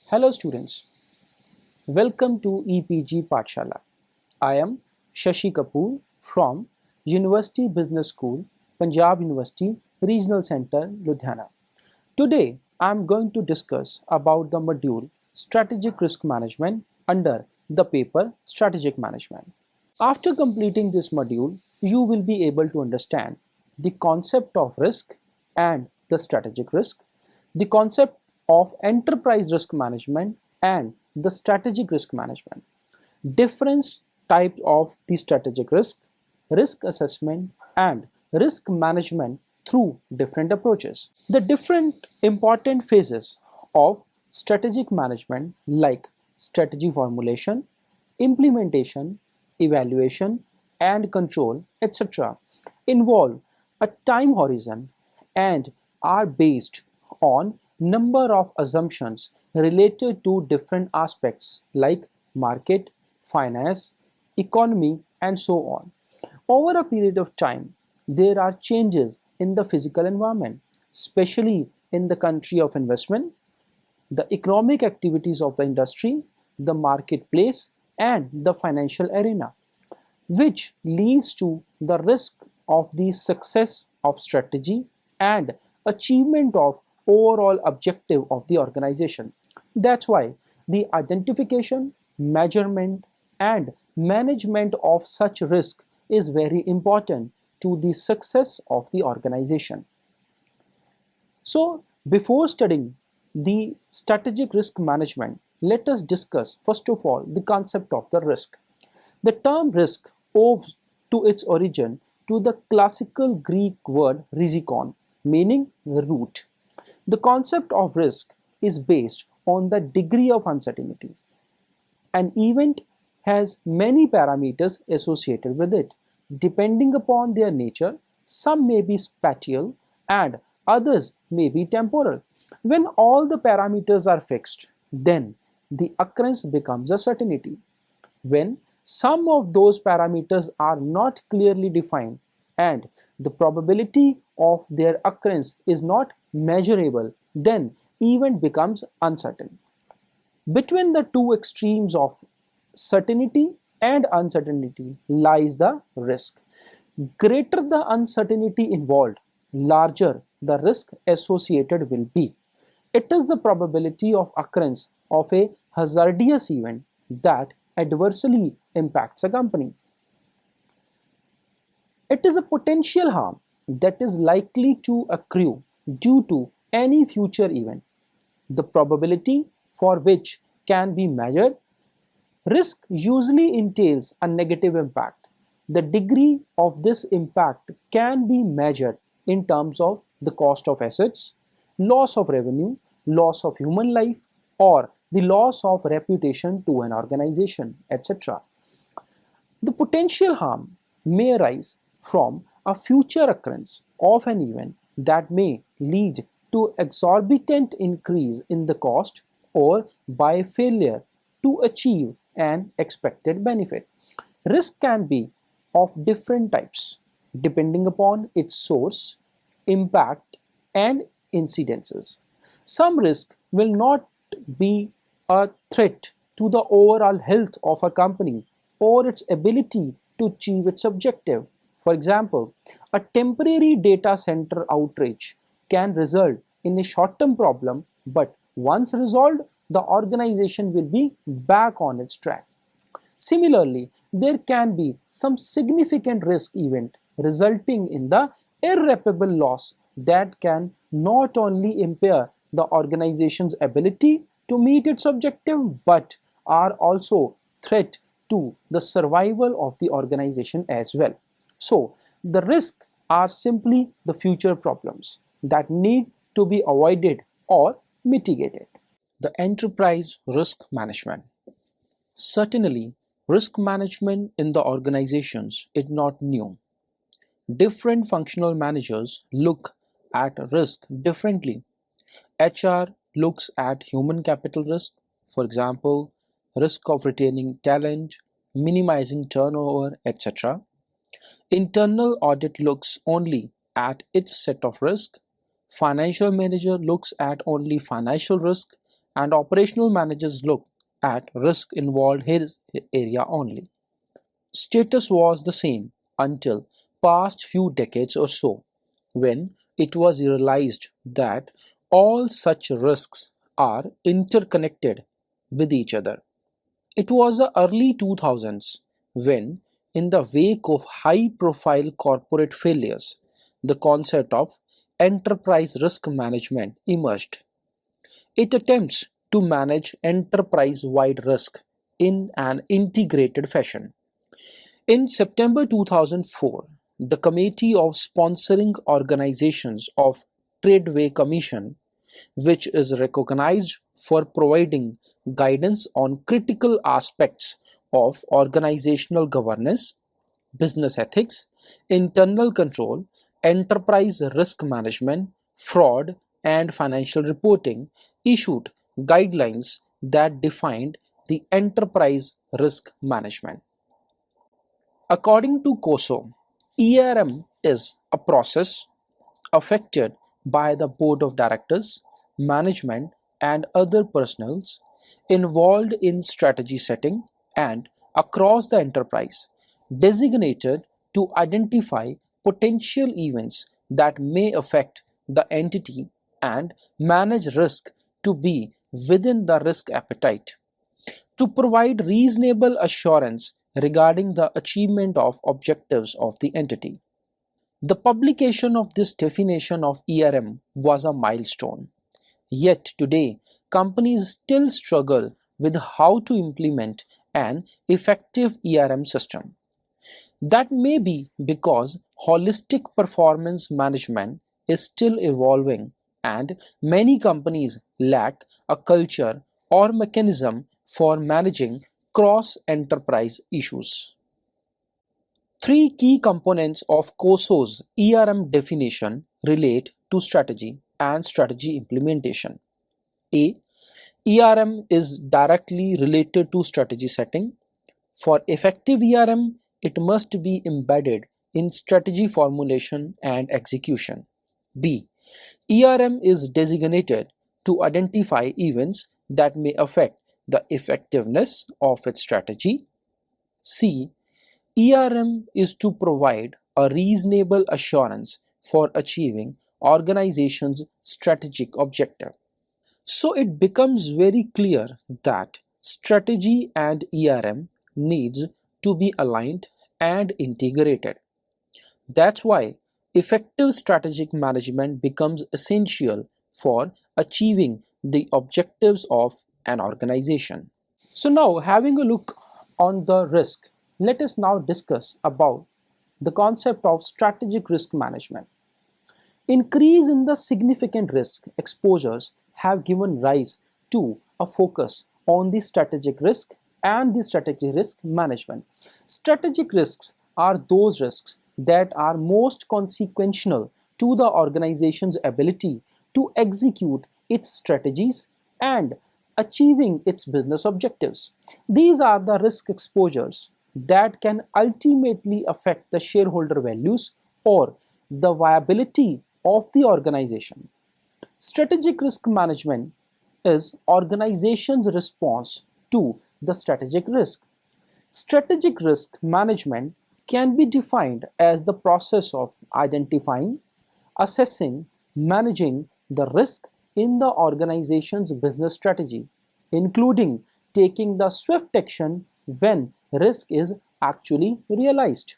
Hello students, welcome to EPG Pathshala. I am Shashi Kapoor from University Business School, Punjab University Regional Centre, Ludhiana. Today I am going to discuss about the module Strategic Risk Management under the paper Strategic Management. After completing this module, you will be able to understand the concept of risk and the strategic risk, the concept of enterprise risk management and the strategic risk management, different types of the strategic risk, risk assessment and risk management through different approaches. The different important phases of strategic management like strategy formulation, implementation, evaluation and control, etc. involve a time horizon and are based on number of assumptions related to different aspects like market, finance, economy and so on. Over a period of time, there are changes in the physical environment, especially in the country of investment, the economic activities of the industry, the marketplace, and the financial arena, which leads to the risk of the success of strategy and achievement of overall objective of the organization. That's why the identification, measurement, and management of such risk is very important to the success of the organization. So, before studying the strategic risk management, let us discuss first of all the concept of the risk. The term risk owes to its origin to the classical Greek word rizikon, meaning root. The concept of risk is based on the degree of uncertainty. An event has many parameters associated with it. Depending upon their nature, some may be spatial and others may be temporal. When all the parameters are fixed, then the occurrence becomes a certainty. When some of those parameters are not clearly defined and the probability of their occurrence is not measurable, then event becomes uncertain. Between the two extremes of certainty and uncertainty lies the risk. Greater the uncertainty involved, larger the risk associated will be. It is the probability of occurrence of a hazardous event that adversely impacts a company. It is a potential harm that is likely to accrue due to any future event. The probability for which can be measured. Risk usually entails a negative impact. The degree of this impact can be measured in terms of the cost of assets, loss of revenue, loss of human life, or the loss of reputation to an organization, etc. The potential harm may arise from a future occurrence of an event that may lead to exorbitant increase in the cost or by failure to achieve an expected benefit. Risk can be of different types depending upon its source, impact, and incidences. Some risk will not be a threat to the overall health of a company or its ability to achieve its objective. For example, a temporary data center outage can result in a short-term problem, but once resolved, the organization will be back on its track. Similarly, there can be some significant risk event resulting in the irreparable loss that can not only impair the organization's ability to meet its objective but are also threat to the survival of the organization as well. So, the risks are simply the future problems that need to be avoided or mitigated. The enterprise risk management. Certainly, risk management in the organizations is not new. Different functional managers look at risk differently. HR looks at human capital risk, for example, risk of retaining talent, minimizing turnover, etc. Internal audit looks only at its set of risk, Financial manager looks at only financial risk, and operational managers look at risk involved his area only. Status was the same until past few decades or so, when it was realized that all such risks are interconnected with each other. It was the early 2000s when, in the wake of high profile corporate failures, the concept of enterprise risk management emerged. It attempts to manage enterprise wide risk in an integrated fashion. In September 2004, the Committee of Sponsoring Organizations of Tradeway Commission, which is recognized for providing guidance on critical aspects of organizational governance, business ethics, internal control, enterprise risk management, fraud, and financial reporting, issued guidelines that defined the enterprise risk management. According to COSO, ERM is a process affected by the board of directors, management, and other personnels involved in strategy setting and across the enterprise, designated to identify potential events that may affect the entity and manage risk to be within the risk appetite, to provide reasonable assurance regarding the achievement of objectives of the entity. The publication of this definition of ERM was a milestone. Yet today, companies still struggle with how to implement an effective ERM system. That may be because holistic performance management is still evolving and many companies lack a culture or mechanism for managing cross enterprise issues. Three key components of COSO's ERM definition relate to strategy and strategy implementation. A. ERM is directly related to strategy setting. For effective ERM, it must be embedded in strategy formulation and execution. B. ERM is designated to identify events that may affect the effectiveness of its strategy. C. ERM is to provide a reasonable assurance for achieving organization's strategic objective. So it becomes very clear that strategy and ERM needs to be aligned and integrated. That's why effective strategic management becomes essential for achieving the objectives of an organization. So now, having a look on the risk, let us now discuss about the concept of strategic risk management. Increase in the significant risk exposures have given rise to a focus on the strategic risk and the strategic risk management. Strategic risks are those risks that are most consequential to the organization's ability to execute its strategies and achieving its business objectives. These are the risk exposures that can ultimately affect the shareholder values or the viability of the organization. Strategic risk management is organization's response to the strategic risk. Strategic risk management can be defined as the process of identifying, assessing, managing the risk in the organization's business strategy, including taking the swift action when risk is actually realized.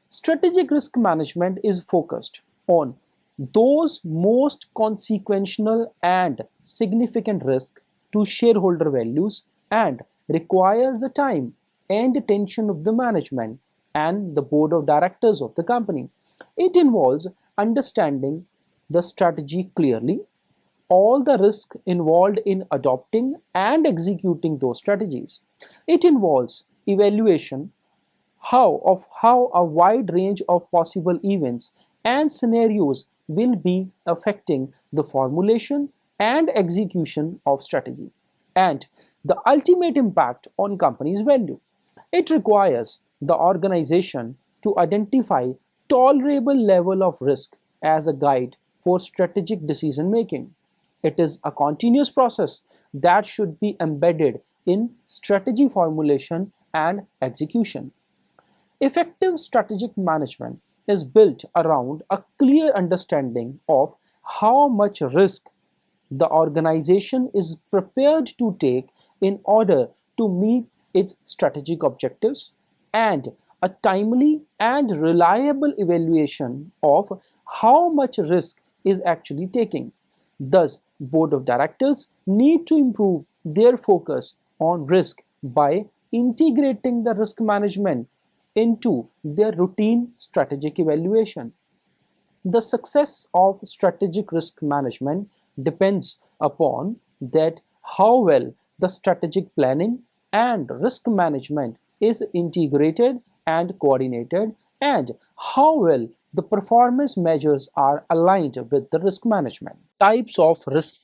Strategic risk management is focused on those most consequential and significant risk to shareholder values and requires the time and attention of the management and the board of directors of the company. It involves understanding the strategy clearly, all the risk involved in adopting and executing those strategies. It involves evaluation how a wide range of possible events and scenarios will be affecting the formulation and execution of strategy and the ultimate impact on company's value. It requires the organization to identify tolerable level of risk as a guide for strategic decision making. It is a continuous process that should be embedded in strategy formulation and execution. Effective strategic management is built around a clear understanding of how much risk the organization is prepared to take in order to meet its strategic objectives, and a timely and reliable evaluation of how much risk is actually taking. Thus, board of directors need to improve their focus on risk by integrating the risk management into their routine strategic evaluation. The success of strategic risk management depends upon that how well the strategic planning and risk management is integrated and coordinated, and how well the performance measures are aligned with the risk management. Types of risk.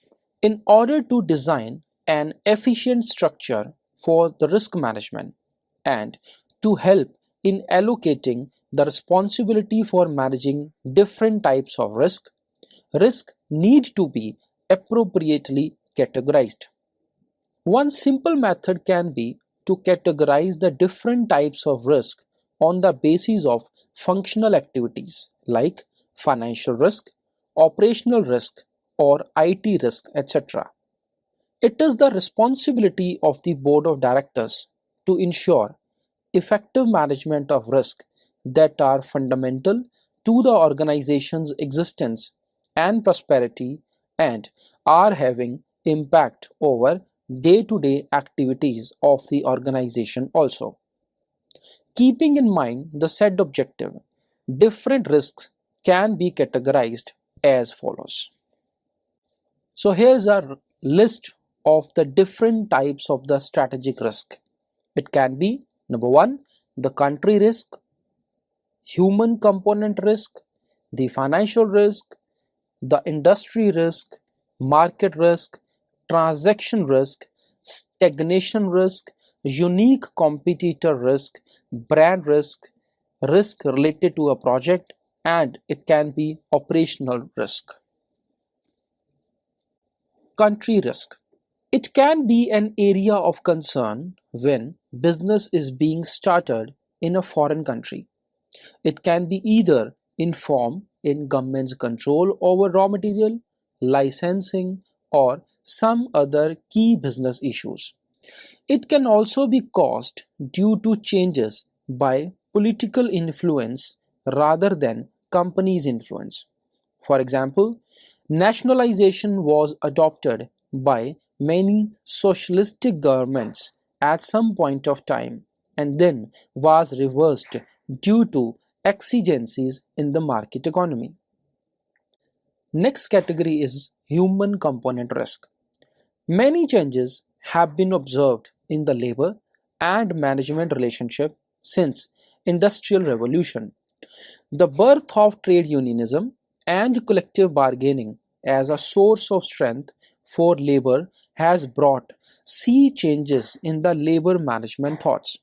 In order to design an efficient structure for the risk management and to help in allocating the responsibility for managing different types of risk need to be appropriately categorized. One simple method can be to categorize the different types of risk on the basis of functional activities like financial risk, operational risk, or IT risk, etc. It is the responsibility of the board of directors to ensure effective management of risk that are fundamental to the organization's existence and prosperity and are having impact over day-to-day activities of the organization also. Keeping in mind the said objective, different risks can be categorized as follows. So here's a list of the different types of the strategic risk. It can be number one, the country risk, human component risk, the financial risk, the industry risk, market risk, transaction risk, stagnation risk, unique competitor risk, brand risk, risk related to a project, and it can be operational risk. Country risk. It can be an area of concern when business is being started in a foreign country. It can be either in government's control over raw material, licensing, or some other key business issues. It can also be caused due to changes by political influence rather than company's influence. For example, nationalization was adopted by many socialistic governments at some point of time and then was reversed due to exigencies in the market economy. Next category is human component risk. Many changes have been observed in the labor and management relationship since industrial revolution. The birth of trade unionism and collective bargaining as a source of strength for labor has brought sea changes in the labor management thoughts.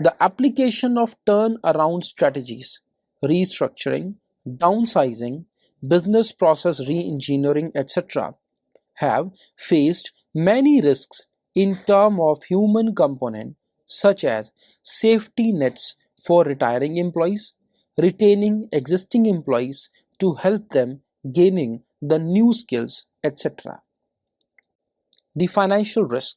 The application of turnaround strategies, restructuring, downsizing, business process re-engineering, etc., have faced many risks in terms of human component such as safety nets for retiring employees, retaining existing employees to help them gaining the new skills, etc. The financial risk.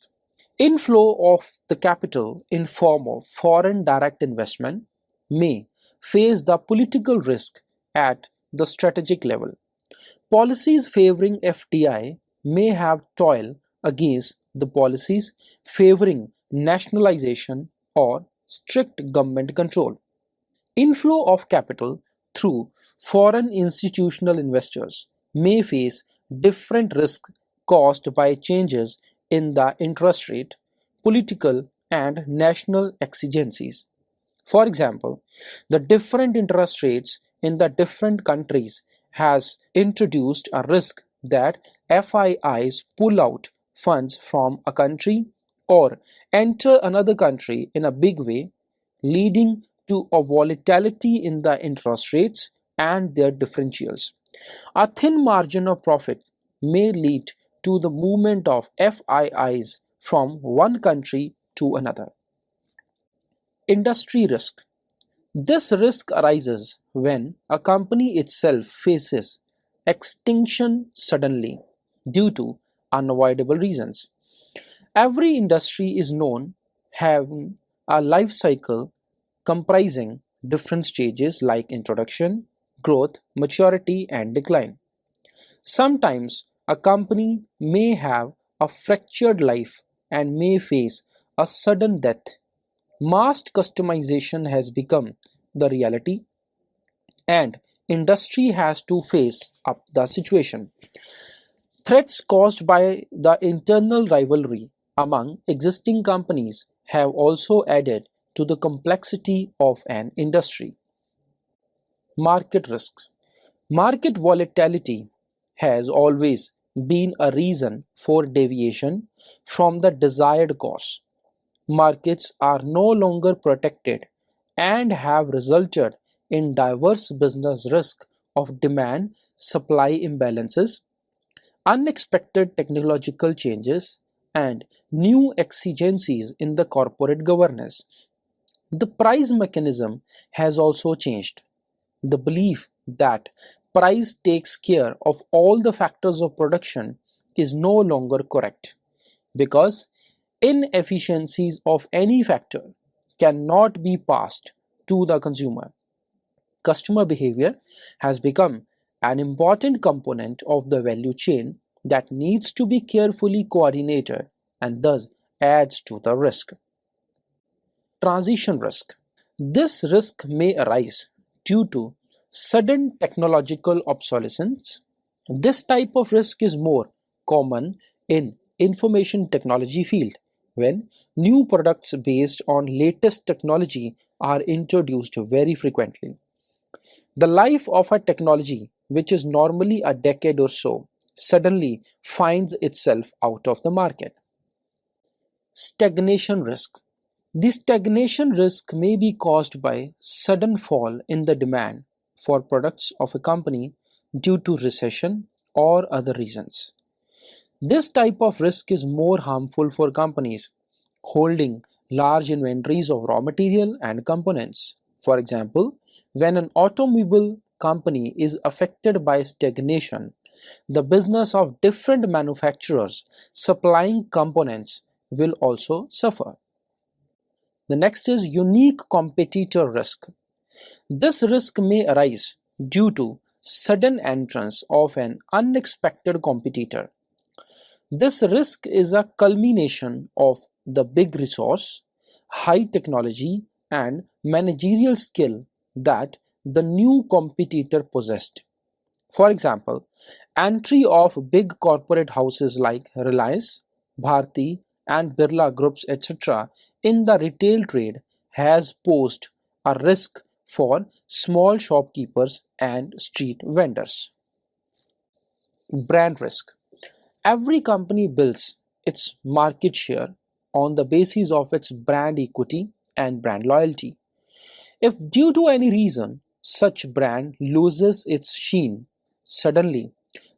Inflow of the capital in form of foreign direct investment may face the political risk at the strategic level. Policies favoring FDI may have toil against the policies favoring nationalization or strict government control. Inflow of capital through foreign institutional investors may face different risks caused by changes in the interest rate, political and national exigencies. For example, the different interest rates in the different countries has introduced a risk that FIIs pull out funds from a country or enter another country in a big way, leading to a volatility in the interest rates and their differentials. A thin margin of profit may lead to the movement of FIIs from one country to another. Industry risk. This risk arises when a company itself faces extinction suddenly due to unavoidable reasons. Every industry is known having a life cycle comprising different stages like introduction, growth, maturity, and decline. Sometimes a company may have a fractured life and may face a sudden death. Mass customization has become the reality, and industry has to face up the situation. Threats caused by the internal rivalry among existing companies have also added to the complexity of an industry. Market risks. Market volatility has always been a reason for deviation from the desired course. Markets are no longer protected and have resulted in diverse business risk of demand supply imbalances, unexpected technological changes, and new exigencies in the corporate governance. The price mechanism has also changed. The belief that price takes care of all the factors of production is no longer correct because inefficiencies of any factor cannot be passed to the consumer. Customer behavior has become an important component of the value chain that needs to be carefully coordinated and thus adds to the risk. Transition risk. This risk may arise due to sudden technological obsolescence. This type of risk is more common in information technology field when new products based on latest technology are introduced very frequently. The life of a technology which is normally a decade or so suddenly finds itself out of the market. Stagnation risk. The stagnation risk may be caused by sudden fall in the demand for products of a company due to recession or other reasons. This type of risk is more harmful for companies holding large inventories of raw material and components. For example, when an automobile company is affected by stagnation, the business of different manufacturers supplying components will also suffer. The next is unique competitor risk. This risk may arise due to sudden entrance of an unexpected competitor. This risk is a culmination of the big resource, high technology, and managerial skill that the new competitor possessed. For example, entry of big corporate houses like Reliance, Bharti, and Birla Groups, etc., in the retail trade has posed a risk for small shopkeepers and street vendors. Brand risk. Every company builds its market share on the basis of its brand equity and brand loyalty. If due to any reason such brand loses its sheen, suddenly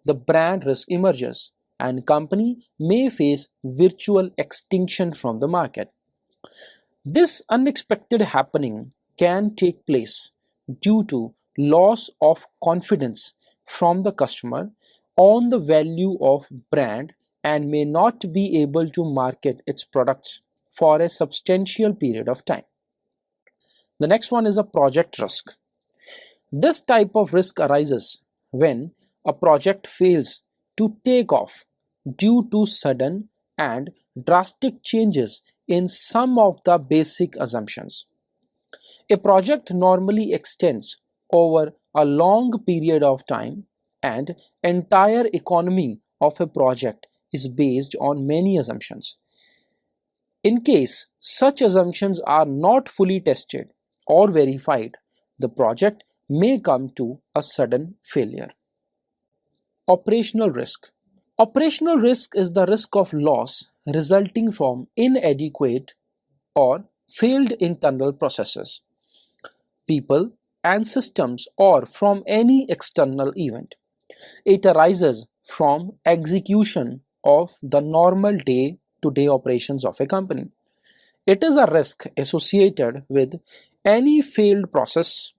the brand risk emerges and company may face virtual extinction from the market. This unexpected happening can take place due to loss of confidence from the customer on the value of brand and may not be able to market its products for a substantial period of time. The next one is a project risk. This type of risk arises when a project fails to take off due to sudden and drastic changes in some of the basic assumptions. A project normally extends over a long period of time, and entire economy of a project is based on many assumptions. In case such assumptions are not fully tested or verified, the project may come to a sudden failure. Operational risk. Operational risk is the risk of loss resulting from inadequate or failed internal processes, people, and systems, or from any external event. It arises from execution of the normal day-to-day operations of a company. It is a risk associated with any failed process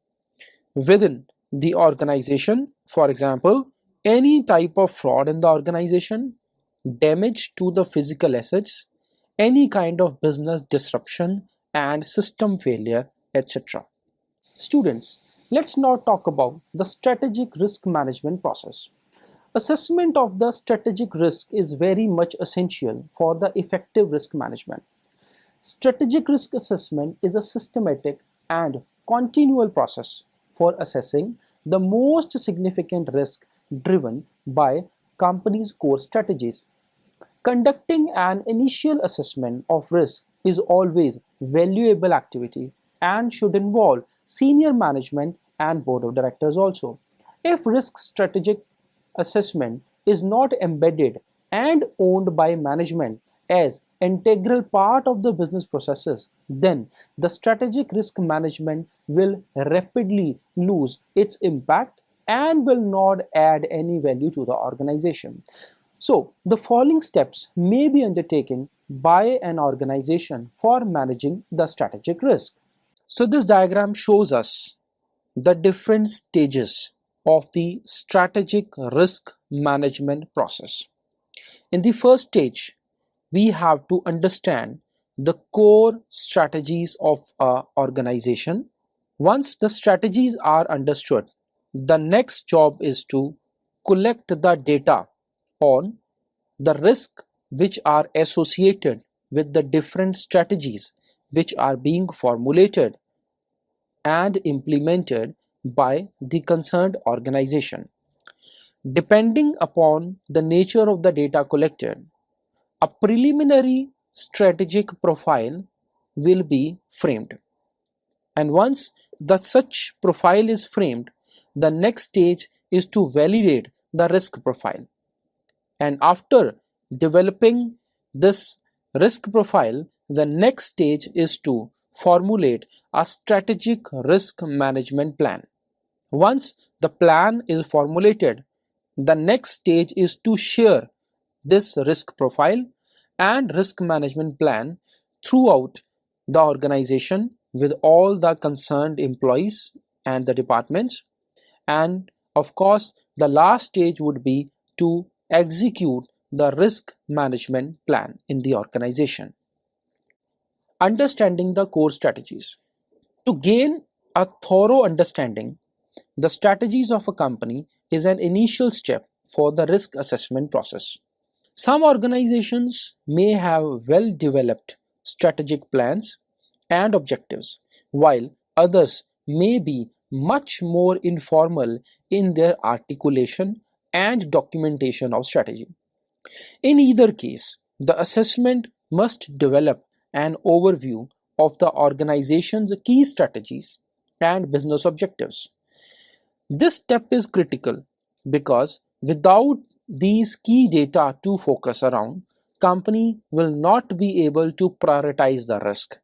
within the organization. For example, any type of fraud in the organization, damage to the physical assets, any kind of business disruption and system failure, etc. Students, let's now talk about the strategic risk management process. Assessment of the strategic risk is very much essential for the effective risk management. Strategic risk assessment is a systematic and continual process for assessing the most significant risk driven by companies' core strategies. Conducting an initial assessment of risk is always valuable activity and should involve senior management and board of directors also. If risk strategic assessment is not embedded and owned by management as integral part of the business processes, then the strategic risk management will rapidly lose its impact and will not add any value to the organization. So, the following steps may be undertaken by an organization for managing the strategic risk. So, this diagram shows us the different stages of the strategic risk management process. In the first stage, we have to understand the core strategies of an organization. Once the strategies are understood, the next job is to collect the data on the risk which are associated with the different strategies which are being formulated and implemented by the concerned organization. Depending upon the nature of the data collected, a preliminary strategic profile will be framed. And once such profile is framed, the next stage is to validate the risk profile. And after developing this risk profile, the next stage is to formulate a strategic risk management plan. Once the plan is formulated, the next stage is to share this risk profile and risk management plan throughout the organization with all the concerned employees and the departments. And of course, the last stage would be to execute the risk management plan in the organization. Understanding the core strategies. To gain a thorough understanding, the strategies of a company is an initial step for the risk assessment process. Some organizations may have well developed strategic plans and objectives, while others may be much more informal in their articulation and documentation of strategy. In either case, the assessment must develop an overview of the organization's key strategies and business objectives. This step is critical because without these key data to focus around, company will not be able to prioritize the risk.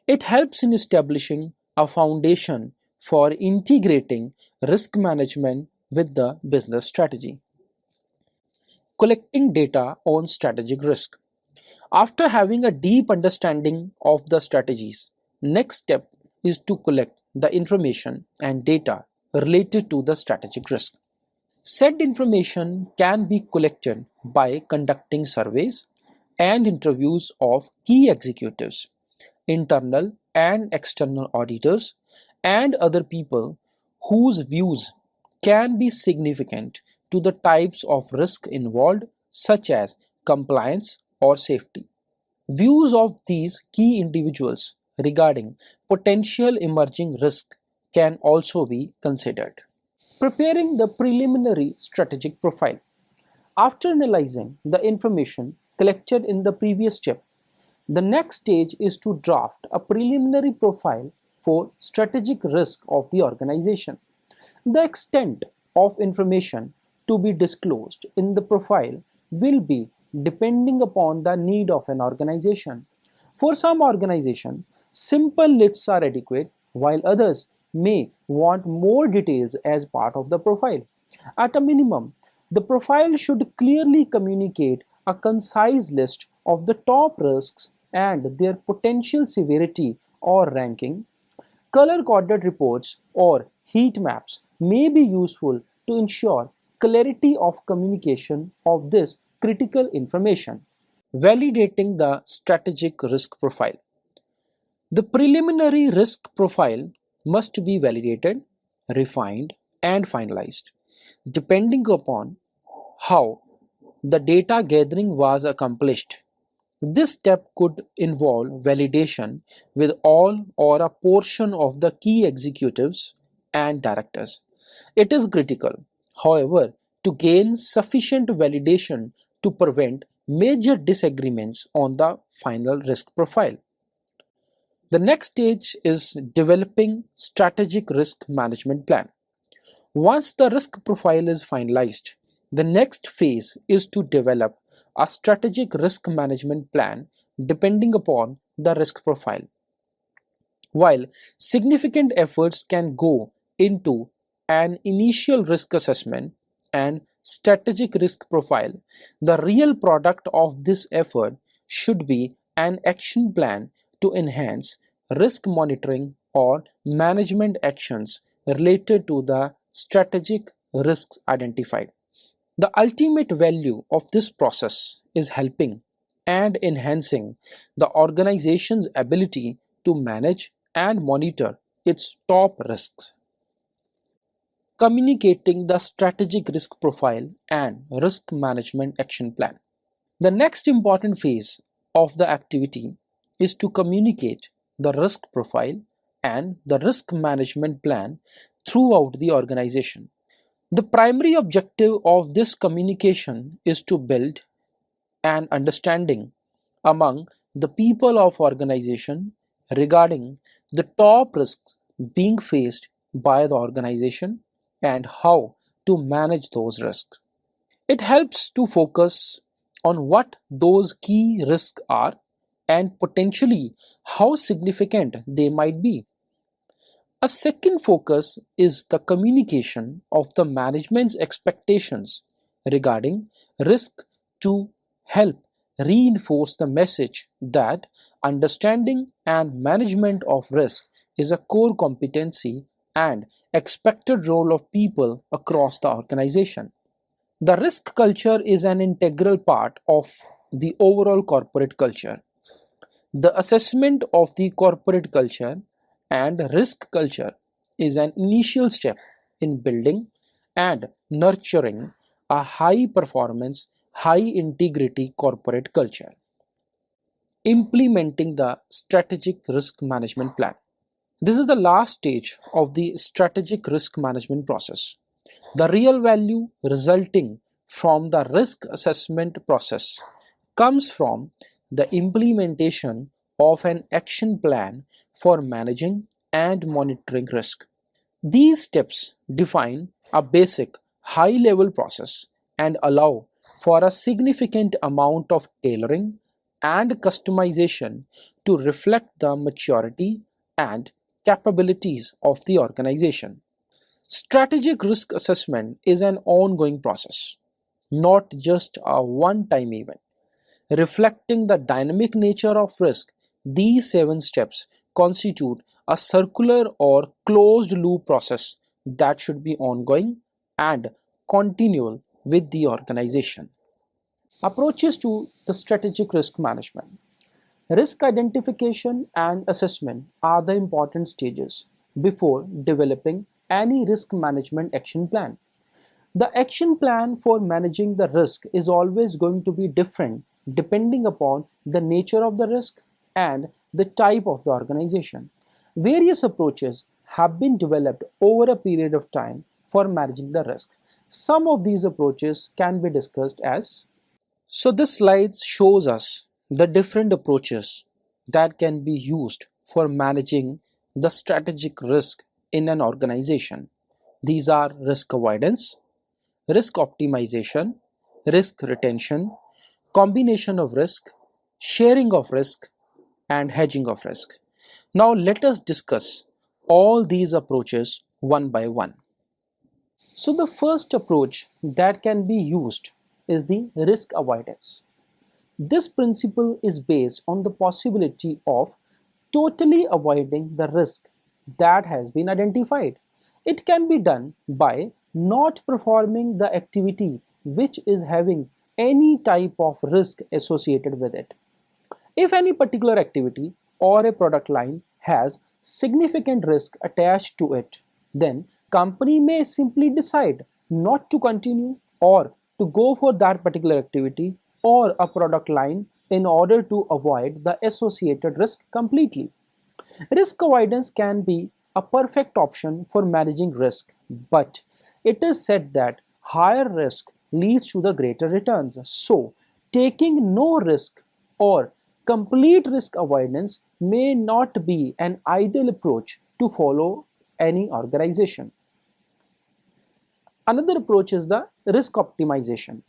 It helps in establishing a foundation for integrating risk management with the business strategy. Collecting data on strategic risk. After having a deep understanding of the strategies, next step is to collect the information and data related to the strategic risk. Said information can be collected by conducting surveys and interviews of key executives, internal and external auditors, and other people whose views can be significant to the types of risk involved, such as compliance or safety. Views of these key individuals regarding potential emerging risk can also be considered. Preparing the preliminary strategic profile. After analyzing the information collected in the previous step, the next stage is to draft a preliminary profile for strategic risk of the organization. The extent of information to be disclosed in the profile will be depending upon the need of an organization. For some organizations, simple lists are adequate, while others may want more details as part of the profile. At a minimum, the profile should clearly communicate a concise list of the top risks and their potential severity or ranking. Color-coded reports or heat maps may be useful to ensure clarity of communication of this critical information. Validating the strategic risk profile. The preliminary risk profile must be validated, refined, and finalized, depending upon how the data gathering was accomplished. This step could involve validation with all or a portion of the key executives and directors. It is critical, however, to gain sufficient validation to prevent major disagreements on the final risk profile. The next stage is developing strategic risk management plan. Once the risk profile is finalized, the next phase is to develop a strategic risk management plan depending upon the risk profile. While significant efforts can go into an initial risk assessment and strategic risk profile, the real product of this effort should be an action plan to enhance risk monitoring or management actions related to the strategic risks identified. The ultimate value of this process is helping and enhancing the organization's ability to manage and monitor its top risks. Communicating the strategic risk profile and risk management action plan. The next important phase of the activity is to communicate the risk profile and the risk management plan throughout the organization. The primary objective of this communication is to build an understanding among the people of organization regarding the top risks being faced by the organization and how to manage those risks. It helps to focus on what those key risks are and potentially how significant they might be. A second focus is the communication of the management's expectations regarding risk to help reinforce the message that understanding and management of risk is a core competency and expected role of people across the organization. The risk culture is an integral part of the overall corporate culture. The assessment of the corporate culture and risk culture is an initial step in building and nurturing a high performance, high integrity corporate culture. Implementing the strategic risk management plan. This is the last stage of the strategic risk management process. The real value resulting from the risk assessment process comes from the implementation of an action plan for managing and monitoring risk. These steps define a basic high-level process and allow for a significant amount of tailoring and customization to reflect the maturity and capabilities of the organization. Strategic risk assessment is an ongoing process, not just a one-time event. Reflecting the dynamic nature of risk, these 7 steps constitute a circular or closed loop process that should be ongoing and continual with the organization. Approaches to the strategic risk management. Risk identification and assessment are the important stages before developing any risk management action plan. The action plan for managing the risk is always going to be different depending upon the nature of the risk and the type of the organization. Various approaches have been developed over a period of time for managing the risk. Some of these approaches can be discussed as. So this slide shows us the different approaches that can be used for managing the strategic risk in an organization. These are risk avoidance, risk optimization, risk retention, combination of risk, sharing of risk, and hedging of risk. Now let us discuss all these approaches one by one. So the first approach that can be used is the risk avoidance. This principle is based on the possibility of totally avoiding the risk that has been identified. It can be done by not performing the activity which is having any type of risk associated with it. If any particular activity or a product line has significant risk attached to it, then company may simply decide not to continue or to go for that particular activity or a product line in order to avoid the associated risk completely. Risk avoidance can be a perfect option for managing risk, but it is said that higher risk leads to the greater returns. So, taking no risk or complete risk avoidance may not be an ideal approach to follow any organization. Another approach is the risk optimization.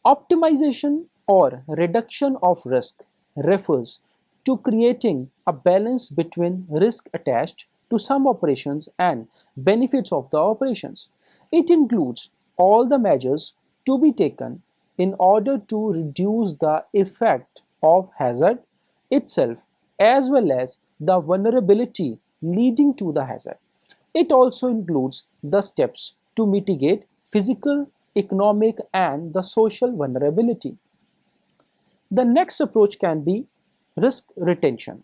Optimization or reduction of risk refers to creating a balance between risk attached to some operations and benefits of the operations. It includes all the measures to be taken in order to reduce the effect of hazard itself as well as the vulnerability leading to the hazard. It also includes the steps to mitigate physical, economic, and the social vulnerability. The next approach can be risk retention.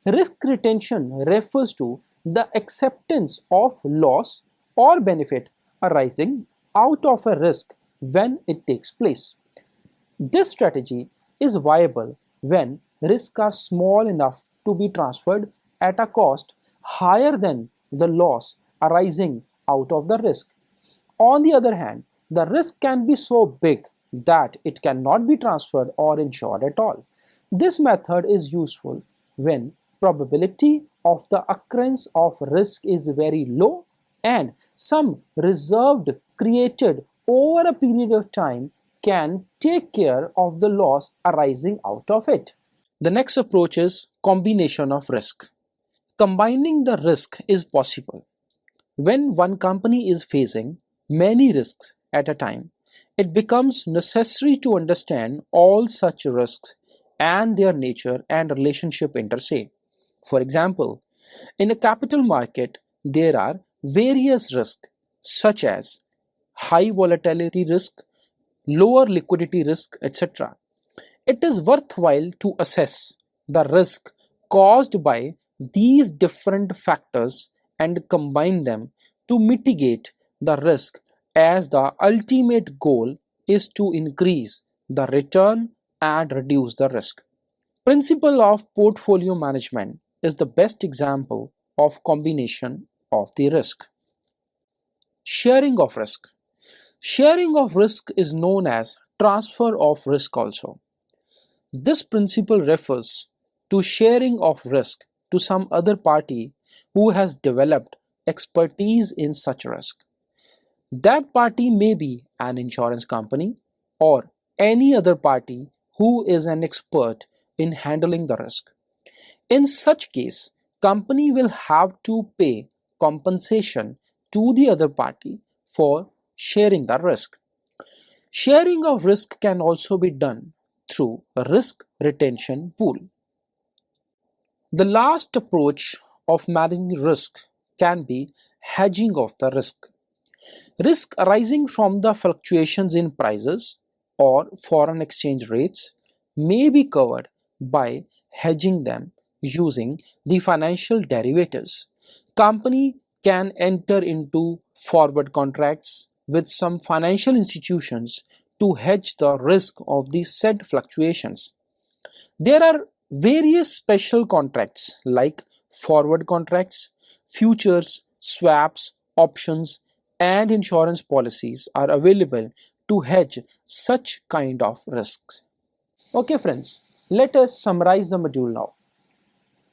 Risk retention refers to the acceptance of loss or benefit arising out of a risk when it takes place. This strategy is viable when risks are small enough to be transferred at a cost higher than the loss arising out of the risk. On the other hand, the risk can be so big that it cannot be transferred or insured at all. This method is useful when probability of the occurrence of risk is very low and some reserved created over a period of time can take care of the loss arising out of it. The next approach is combination of risk. Combining the risk is possible. When one company is facing many risks at a time, it becomes necessary to understand all such risks and their nature and relationship inter se. For example, in a capital market, there are various risks such as high volatility risk, lower liquidity risk, etc. It is worthwhile to assess the risk caused by these different factors and combine them to mitigate the risk, as the ultimate goal is to increase the return and reduce the risk. Principle of portfolio management is the best example of combination of the risk. Sharing of risk. Sharing of risk is known as transfer of risk also. This principle refers to sharing of risk to some other party who has developed expertise in such risk. That party may be an insurance company or any other party who is an expert in handling the risk. In such case, company will have to pay compensation to the other party for sharing the risk. Sharing of risk can also be done through a risk retention pool. The last approach of managing risk can be hedging of the risk. Risk arising from the fluctuations in prices or foreign exchange rates may be covered by hedging them using the financial derivatives. Company can enter into forward contracts with some financial institutions to hedge the risk of the said fluctuations. There are various special contracts like forward contracts, futures, swaps, options, and insurance policies are available to hedge such kind of risks. Okay friends, let us summarize the module now.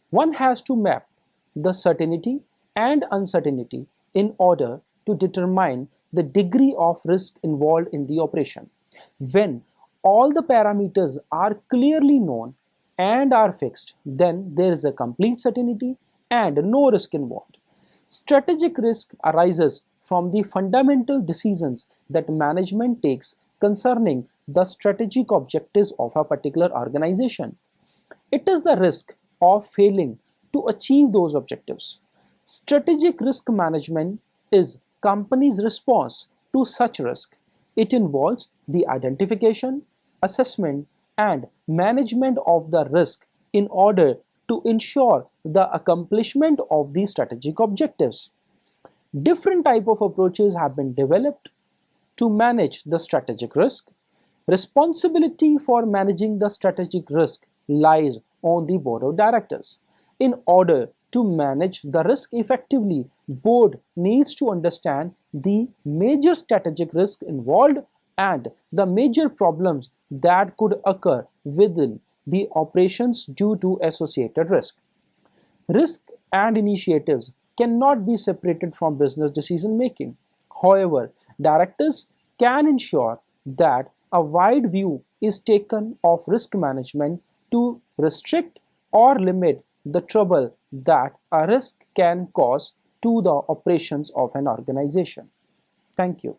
One has to map the certainty and uncertainty in order to determine the degree of risk involved in the operation. When all the parameters are clearly known and are fixed, then there is a complete certainty and no risk involved. Strategic risk arises from the fundamental decisions that management takes concerning the strategic objectives of a particular organization. It is the risk of failing to achieve those objectives. Strategic risk management is company's response to such risk. It involves the identification, assessment, and management of the risk in order to ensure the accomplishment of these strategic objectives. Different type of approaches have been developed to manage the strategic risk. Responsibility for managing the strategic risk lies on the board of directors. In order to manage the risk effectively, board needs to understand the major strategic risk involved and the major problems that could occur within the operations due to associated risk. Risk and initiatives cannot be separated from business decision making. However, directors can ensure that a wide view is taken of risk management to restrict or limit the trouble that a risk can cause to the operations of an organization. Thank you.